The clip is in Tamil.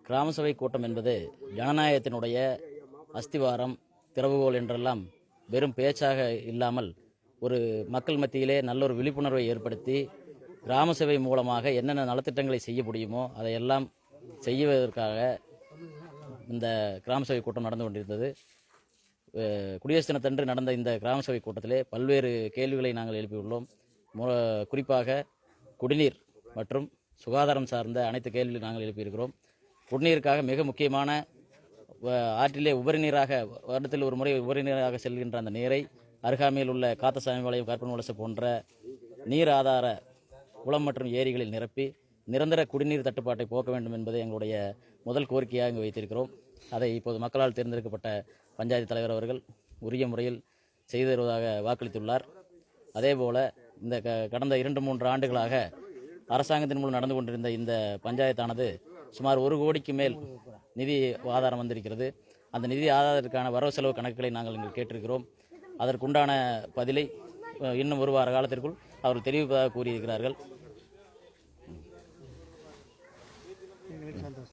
கிராம சபை கூட்டம் என்பது ஜனநாயகத்தினுடைய அஸ்திவாரம், திறவுகோல் என்றெல்லாம் வெறும் பேச்சாக இல்லாமல் ஒரு மக்கள் மத்தியிலே நல்ல ஒரு விழிப்புணர்வை ஏற்படுத்தி கிராம சபை மூலமாக என்னென்ன நலத்திட்டங்களை செய்ய முடியுமோ அதையெல்லாம் செய்வதற்காக இந்த கிராம சபை கூட்டம் நடந்து கொண்டிருந்தது. குடியரசு தினத்தன்று நடந்த இந்த கிராம சபை கூட்டத்திலே பல்வேறு கேள்விகளை நாங்கள் எழுப்பியுள்ளோம். குறிப்பாக குடிநீர் மற்றும் சுகாதாரம் சார்ந்த அனைத்து கேள்விகளை நாங்கள் எழுப்பியிருக்கிறோம். குடிநீருக்காக மிக முக்கியமான ஆற்றிலே உபரிநீராக வருடத்தில் ஒரு முறை உபரிநீராக செல்கின்ற அந்த நீரை அருகாமையில் உள்ள காத்தசாமிபாளையம், கற்பன் வலசை போன்ற நீர் ஆதார குளம் மற்றும் ஏரிகளில் நிரப்பி நிரந்தர குடிநீர் தட்டுப்பாட்டை போக்க வேண்டும் என்பதை எங்களுடைய முதல் கோரிக்கையாக இங்கு வைத்திருக்கிறோம். அதை இப்போது மக்களால் தேர்ந்தெடுக்கப்பட்ட பஞ்சாயத்து தலைவர் அவர்கள் உரிய முறையில் செய்து தருவதாக வாக்களித்துள்ளார். அதேபோல இந்த கடந்த 2-3 ஆண்டுகளாக அரசாங்கத்தின் மூலம் நடந்து கொண்டிருந்த இந்த பஞ்சாயத்தானது சுமார் 1 கோடிக்கு மேல் நிதி ஆதாரம் வந்திருக்கிறது. அந்த நிதி ஆதாரத்திற்கான வரவு செலவு கணக்குகளை நாங்கள் இங்கு கேட்டிருக்கிறோம். அதற்குண்டான பதிலை இன்னும் 1 வார காலத்திற்குள் அவர்கள் தெரிவிப்பதாக கூறியிருக்கிறார்கள்.